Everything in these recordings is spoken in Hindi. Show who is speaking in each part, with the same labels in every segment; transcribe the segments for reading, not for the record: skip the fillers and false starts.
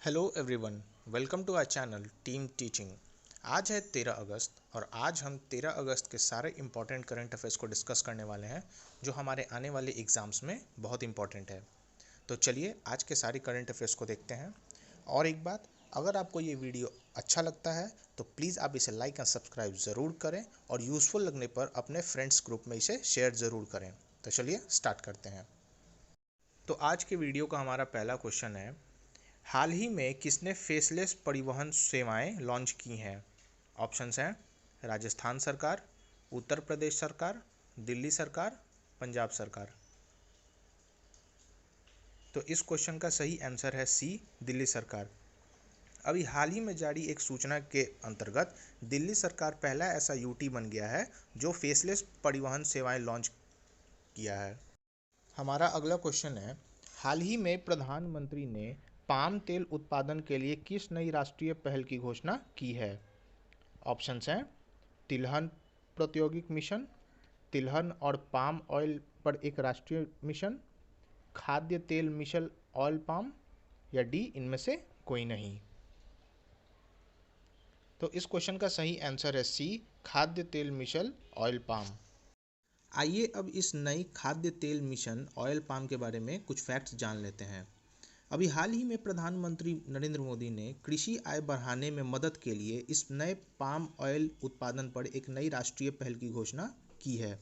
Speaker 1: Hello everyone, welcome to our channel team teaching. आज है 13 अगस्त और आज हम 13 अगस्त के सारे इम्पॉर्टेंट करंट अफेयर्स को डिस्कस करने वाले हैं जो हमारे आने वाले एग्ज़ाम्स में बहुत इंपॉर्टेंट है। तो चलिए आज के सारे करंट अफेयर्स को देखते हैं। और एक बात, अगर आपको ये वीडियो अच्छा लगता है तो प्लीज़ आप इसे लाइक एंड सब्सक्राइब ज़रूर करें और यूज़फुल लगने पर अपने फ्रेंड्स ग्रुप में इसे शेयर ज़रूर करें। तो चलिए स्टार्ट करते हैं। तो आज के वीडियो का हमारा पहला क्वेश्चन है, हाल ही में किसने फेसलेस परिवहन सेवाएं लॉन्च की हैं? ऑप्शंस हैं राजस्थान सरकार, उत्तर प्रदेश सरकार, दिल्ली सरकार, पंजाब सरकार। तो इस क्वेश्चन का सही आंसर है सी, दिल्ली सरकार। अभी हाल ही में जारी एक सूचना के अंतर्गत दिल्ली सरकार पहला ऐसा यूटी बन गया है जो फेसलेस परिवहन सेवाएं लॉन्च किया है। हमारा अगला क्वेश्चन है, हाल ही में प्रधानमंत्री ने पाम तेल उत्पादन के लिए किस नई राष्ट्रीय पहल की घोषणा की है? ऑप्शंस हैं तिलहन प्रौद्योगिक मिशन, तिलहन और पाम ऑयल पर एक राष्ट्रीय मिशन, खाद्य तेल मिशन ऑयल पाम, या डी इनमें से कोई नहीं। तो इस क्वेश्चन का सही आंसर है सी, खाद्य तेल मिशन ऑयल पाम। आइए अब इस नई खाद्य तेल मिशन ऑयल पाम के बारे में कुछ फैक्ट्स जान लेते हैं। अभी हाल ही में प्रधानमंत्री नरेंद्र मोदी ने कृषि आय बढ़ाने में मदद के लिए इस नए पाम ऑयल उत्पादन पर एक नई राष्ट्रीय पहल की घोषणा की है।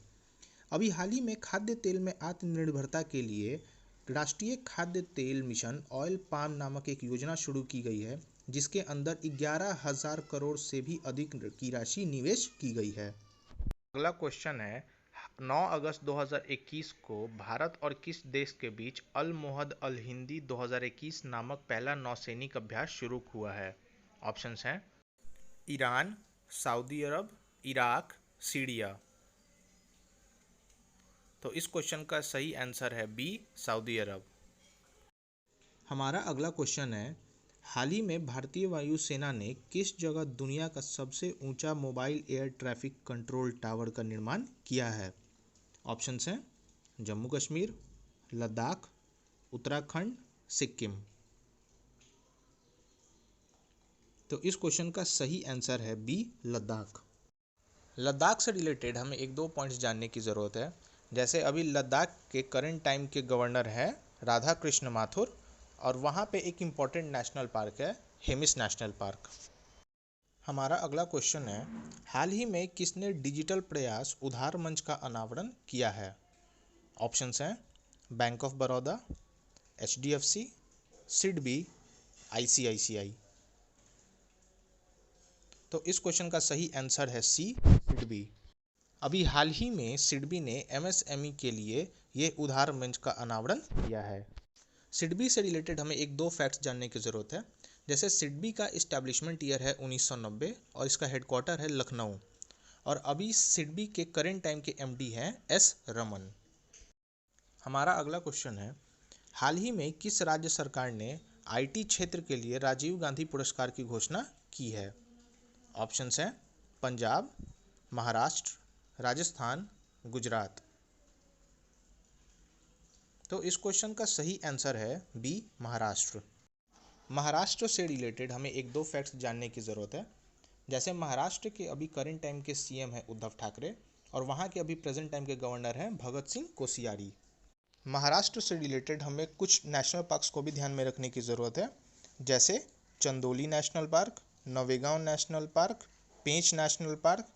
Speaker 1: अभी हाल ही में खाद्य तेल में आत्मनिर्भरता के लिए राष्ट्रीय खाद्य तेल मिशन ऑयल पाम नामक एक योजना शुरू की गई है, जिसके अंदर 11,000 करोड़ से भी अधिक की राशि निवेश की गई है। अगला क्वेश्चन है, 9 अगस्त 2021 को भारत और किस देश के बीच अल मोहद अल हिंदी 2021 नामक पहला नौसैनिक अभ्यास शुरू हुआ है? ऑप्शंस हैं ईरान, सऊदी अरब, इराक, सीरिया। तो इस क्वेश्चन का सही आंसर है बी, सऊदी अरब। हमारा अगला क्वेश्चन है, हाल ही में भारतीय वायुसेना ने किस जगह दुनिया का सबसे ऊंचा mobile air traffic control tower का निर्माण किया है? ऑप्शंस हैं जम्मू कश्मीर, लद्दाख, उत्तराखंड, सिक्किम। तो इस क्वेश्चन का सही आंसर है बी, लद्दाख। लद्दाख से रिलेटेड हमें एक दो पॉइंट्स जानने की ज़रूरत है। जैसे अभी लद्दाख के करंट टाइम के गवर्नर हैं राधा कृष्ण माथुर, और वहाँ पे एक इम्पॉर्टेंट नेशनल पार्क है हेमिस नेशनल पार्क। हमारा अगला क्वेश्चन है, हाल ही में किसने डिजिटल प्रयास उधार मंच का अनावरण किया है? ऑप्शंस हैं bank of Baroda, HDFC, SIDBI, ICICI। तो इस क्वेश्चन का सही आंसर है सी, सिडबी। अभी हाल ही में सिडबी ने MSME के लिए ये उधार मंच का अनावरण किया है। सिडबी से रिलेटेड हमें एक दो फैक्ट्स जानने की ज़रूरत है। जैसे सिडबी का इस्टेब्लिशमेंट ईयर है 1990 और इसका हेडक्वार्टर है लखनऊ, और अभी सिडबी के करेंट टाइम के MD हैं S रमन। हमारा अगला क्वेश्चन है, हाल ही में किस राज्य सरकार ने IT क्षेत्र के लिए राजीव गांधी पुरस्कार की घोषणा की है? ऑप्शंस हैं पंजाब, महाराष्ट्र, राजस्थान, गुजरात। तो इस क्वेश्चन का सही आंसर है बी, महाराष्ट्र। महाराष्ट्र से रिलेटेड हमें एक दो फैक्ट्स जानने की ज़रूरत है। जैसे महाराष्ट्र के अभी करंट टाइम के CM हैं उद्धव ठाकरे, और वहाँ के अभी प्रेजेंट टाइम के गवर्नर हैं भगत सिंह कोश्यारी। महाराष्ट्र से रिलेटेड हमें कुछ नेशनल पार्क्स को भी ध्यान में रखने की ज़रूरत है। जैसे Chandoli national park, Navegaon national park, Pench national park,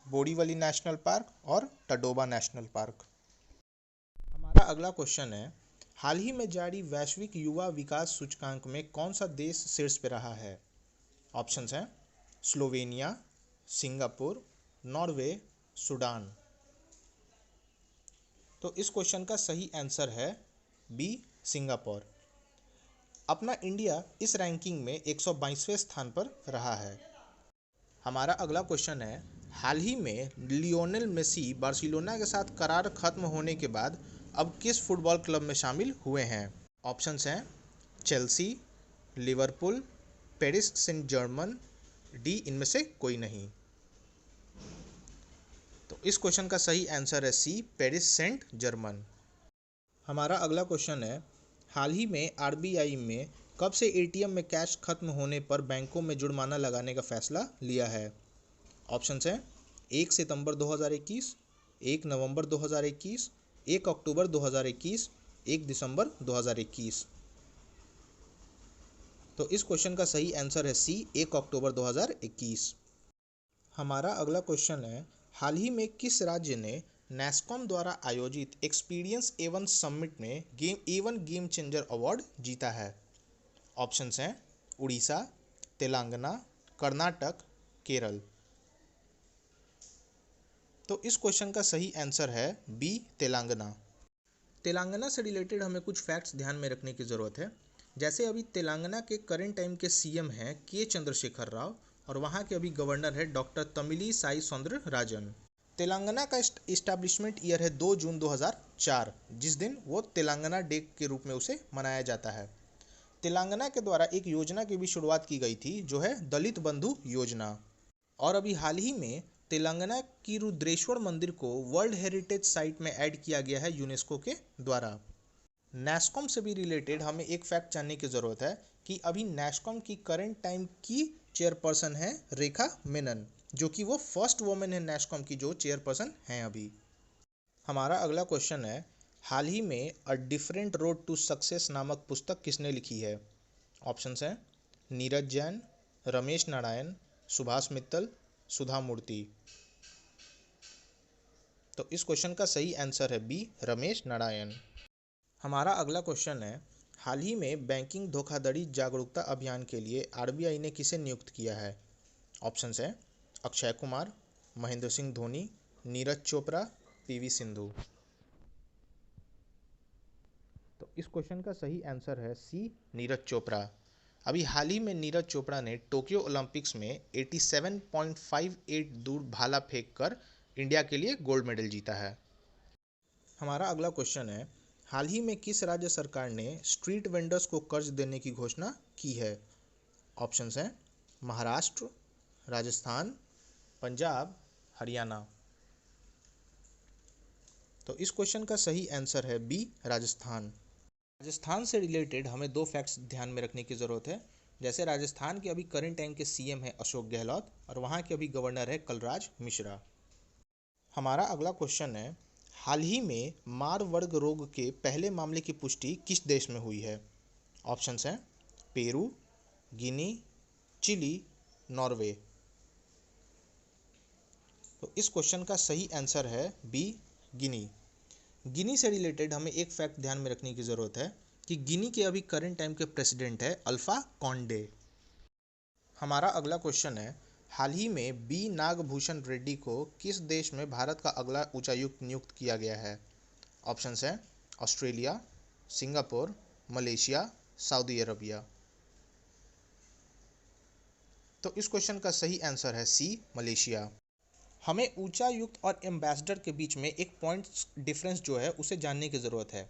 Speaker 1: Borivali national park और टडोबा नेशनल पार्क। हमारा अगला क्वेश्चन है, हाल ही में जारी वैश्विक युवा विकास सूचकांक में कौन सा देश शीर्ष पे रहा है? ऑप्शंस हैं स्लोवेनिया, सिंगापुर, नॉर्वे, सूडान। तो इस क्वेश्चन का सही आंसर है बी, सिंगापुर। अपना इंडिया इस रैंकिंग में 122वें स्थान पर रहा है। हमारा अगला क्वेश्चन है, हाल ही में लियोनेल मेसी बार्सिलोना के साथ करार खत्म होने के बाद अब किस फुटबॉल क्लब में शामिल हुए हैं? ऑप्शंस हैं Chelsea, Liverpool, Paris Saint Germain, D इनमें से कोई नहीं। तो इस क्वेश्चन का सही आंसर है सी, पेरिस सेंट जर्मन। हमारा अगला क्वेश्चन है, हाल ही में RBI में कब से एटीएम में कैश खत्म होने पर बैंकों में जुर्माना लगाने का फैसला लिया है? ऑप्शन हैं 1 सितंबर 2021, 1 नवंबर 2021, 1 अक्टूबर 2021, 1 दिसंबर 2021। तो इस क्वेश्चन का सही आंसर है सी, 1 अक्टूबर 2021। हमारा अगला क्वेश्चन है, हाल ही में किस राज्य ने नेस्कॉम द्वारा आयोजित एक्सपीरियंस एवन समिट में एवन गेम चेंजर अवार्ड जीता है? ऑप्शंस हैं उड़ीसा, तेलंगाना, कर्नाटक, केरल। तो इस क्वेश्चन का सही आंसर है बी, तेलंगाना। तेलंगाना से रिलेटेड हमें कुछ फैक्ट्स ध्यान में रखने की ज़रूरत है। जैसे अभी तेलंगाना के करंट टाइम के सीएम हैं के चंद्रशेखर राव और वहाँ के अभी गवर्नर है डॉक्टर तमिली साई सौंदरराजन। तेलंगाना का इस्टेब्लिशमेंट ईयर है 2 जून 2004, जिस दिन वो तेलंगाना डे के रूप में उसे मनाया जाता है। तेलंगाना के द्वारा एक योजना की भी शुरुआत की गई थी जो है दलित बंधु योजना। और अभी हाल ही में तेलंगाना की रुद्रेश्वर मंदिर को वर्ल्ड हेरिटेज साइट में ऐड किया गया है यूनेस्को के द्वारा। नेस्कॉम से भी रिलेटेड हमें एक फैक्ट जानने की ज़रूरत है कि अभी नेस्कॉम की करंट टाइम की चेयरपर्सन है रेखा मेनन, जो कि वो फर्स्ट वुमेन है नेस्कॉम की जो चेयरपर्सन हैं अभी। हमारा अगला क्वेश्चन है, हाल ही में a different road to success नामक पुस्तक किसने लिखी है? ऑप्शंस हैं नीरज जैन, रमेश नारायण, सुभाष मित्तल, सुधा मूर्ति। तो इस क्वेश्चन का सही आंसर है बी, रमेश नारायण। हमारा अगला क्वेश्चन है, हाल ही में बैंकिंग धोखाधड़ी जागरूकता अभियान के लिए आरबीआई ने किसे नियुक्त किया है? ऑप्शंस हैं अक्षय कुमार, महेंद्र सिंह धोनी, नीरज चोपड़ा, पीवी सिंधु। तो इस क्वेश्चन का सही आंसर है सी, नीरज चोपड़ा। अभी हाल ही में नीरज चोपड़ा ने टोक्यो ओलंपिक्स में 87.58 दूर भाला फेंक कर इंडिया के लिए गोल्ड मेडल जीता है। हमारा अगला क्वेश्चन है, हाल ही में किस राज्य सरकार ने स्ट्रीट वेंडर्स को कर्ज देने की घोषणा की है? ऑप्शंस हैं महाराष्ट्र, राजस्थान, पंजाब, हरियाणा। तो इस क्वेश्चन का सही आंसर है बी, राजस्थान। राजस्थान से रिलेटेड हमें दो फैक्ट्स ध्यान में रखने की ज़रूरत है। जैसे राजस्थान के अभी करंट टाइम के सीएम है अशोक गहलोत और वहाँ के अभी गवर्नर है कलराज मिश्रा। हमारा अगला क्वेश्चन है, हाल ही में मारवर्ग रोग के पहले मामले की पुष्टि किस देश में हुई है? ऑप्शंस हैं पेरू, गिनी, चिली, नॉर्वे। तो इस क्वेश्चन का सही आंसर है बी, गिनी। गिनी से रिलेटेड हमें एक फैक्ट ध्यान में रखने की ज़रूरत है कि गिनी के अभी करंट टाइम के प्रेसिडेंट है अल्फा कॉन्डे। हमारा अगला क्वेश्चन है, हाल ही में बी नागभूषण रेड्डी को किस देश में भारत का अगला उच्चायुक्त नियुक्त किया गया है? ऑप्शंस हैं Australia, Singapore, Malaysia, Saudi Arabia. तो इस क्वेश्चन का सही आंसर है सी, मलेशिया। हमें उच्चायुक्त और एम्बेसडर के बीच में एक पॉइंट डिफरेंस जो है उसे जानने की ज़रूरत है।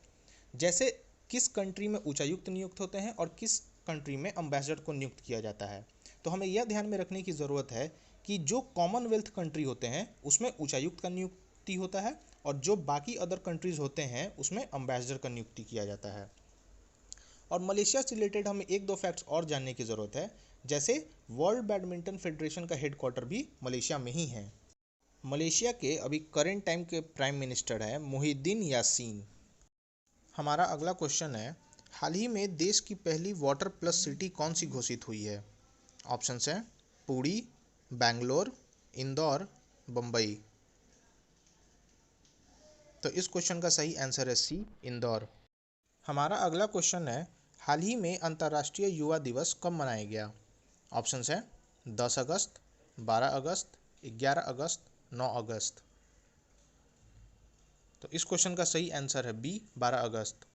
Speaker 1: जैसे किस कंट्री में उच्चायुक्त नियुक्त होते हैं और किस कंट्री में एम्बेसडर को नियुक्त किया जाता है। तो हमें यह ध्यान में रखने की ज़रूरत है कि जो कॉमनवेल्थ कंट्री होते हैं उसमें उच्चायुक्त का नियुक्ति होता है और जो बाकी अदर कंट्रीज़ होते हैं उसमें एम्बेसडर का नियुक्ति किया जाता है। और मलेशिया से रिलेटेड हमें एक दो फैक्ट्स और जानने की ज़रूरत है। जैसे वर्ल्ड बैडमिंटन फेडरेशन का हेडक्वार्टर भी मलेशिया में ही है। मलेशिया के अभी करंट टाइम के प्राइम मिनिस्टर है मुहिद्दीन यासीन। हमारा अगला क्वेश्चन है, हाल ही में देश की पहली वाटर प्लस सिटी कौन सी घोषित हुई है? ऑप्शंस हैं पुरी, बैंगलोर, इंदौर, बम्बई। तो इस क्वेश्चन का सही आंसर है सी, इंदौर। हमारा अगला क्वेश्चन है, हाल ही में अंतर्राष्ट्रीय युवा दिवस कब मनाया गया? ऑप्शंस हैं 10 अगस्त, 12 अगस्त, 11 अगस्त, 9 अगस्त। तो इस क्वेश्चन का सही आंसर है बी, 12 अगस्त।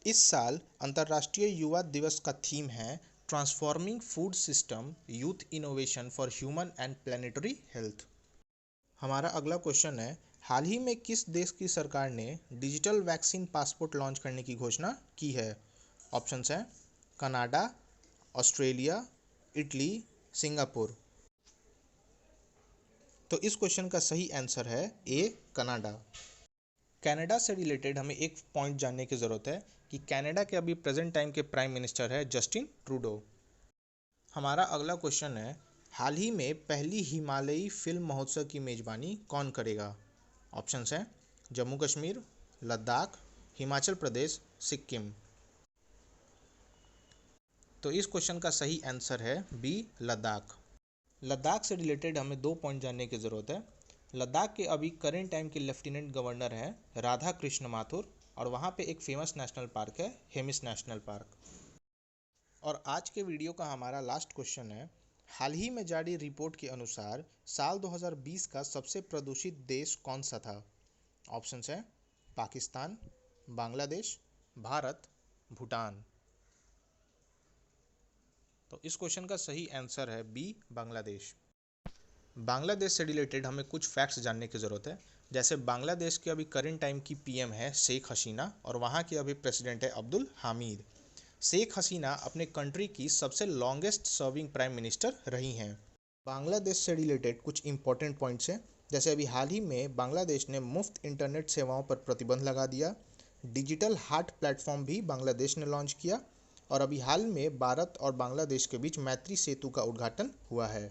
Speaker 1: इस साल अंतर्राष्ट्रीय युवा दिवस का थीम है transforming food system, youth innovation for human and planetary health. हमारा अगला क्वेश्चन है, हाल ही में किस देश की सरकार ने डिजिटल वैक्सीन पासपोर्ट लॉन्च करने की घोषणा की है? ऑप्शंस हैं कनाडा, ऑस्ट्रेलिया, इटली, सिंगापुर। तो इस क्वेश्चन का सही आंसर है ए, कनाडा। कनाडा से रिलेटेड हमें एक पॉइंट जानने की ज़रूरत है कि कनाडा के अभी प्रेजेंट टाइम के प्राइम मिनिस्टर है जस्टिन ट्रूडो। हमारा अगला क्वेश्चन है, हाल ही में पहली हिमालयी फिल्म महोत्सव की मेज़बानी कौन करेगा? ऑप्शंस हैं जम्मू कश्मीर, लद्दाख, हिमाचल प्रदेश, सिक्किम। तो इस क्वेश्चन का सही आंसर है बी, लद्दाख। लद्दाख से रिलेटेड हमें 2 पॉइंट जानने की ज़रूरत है। लद्दाख के अभी करेंट टाइम के लेफ्टिनेंट गवर्नर हैं राधा कृष्ण माथुर, और वहाँ पे एक फेमस नेशनल पार्क है हेमिस नेशनल पार्क। और आज के वीडियो का हमारा लास्ट क्वेश्चन है, हाल ही में जारी रिपोर्ट के अनुसार साल 2020 का सबसे प्रदूषित देश कौन सा था? ऑप्शंस हैं पाकिस्तान, बांग्लादेश, भारत, भूटान। तो इस क्वेश्चन का सही आंसर है बी, बांग्लादेश। बांग्लादेश से रिलेटेड हमें कुछ फैक्ट्स जानने की ज़रूरत है। जैसे बांग्लादेश के अभी करेंट टाइम की पीएम है शेख हसीना, और वहाँ के अभी प्रेसिडेंट है अब्दुल हामिद। शेख हसीना अपने कंट्री की सबसे लॉन्गेस्ट सर्विंग प्राइम मिनिस्टर रही हैं। बांग्लादेश से रिलेटेड कुछ इंपॉर्टेंट पॉइंट्स हैं। जैसे अभी हाल ही में बांग्लादेश ने मुफ्त इंटरनेट सेवाओं पर प्रतिबंध लगा दिया। डिजिटल हार्ट प्लेटफॉर्म भी बांग्लादेश ने लॉन्च किया, और अभी हाल में भारत और बांग्लादेश के बीच मैत्री सेतु का उद्घाटन हुआ है।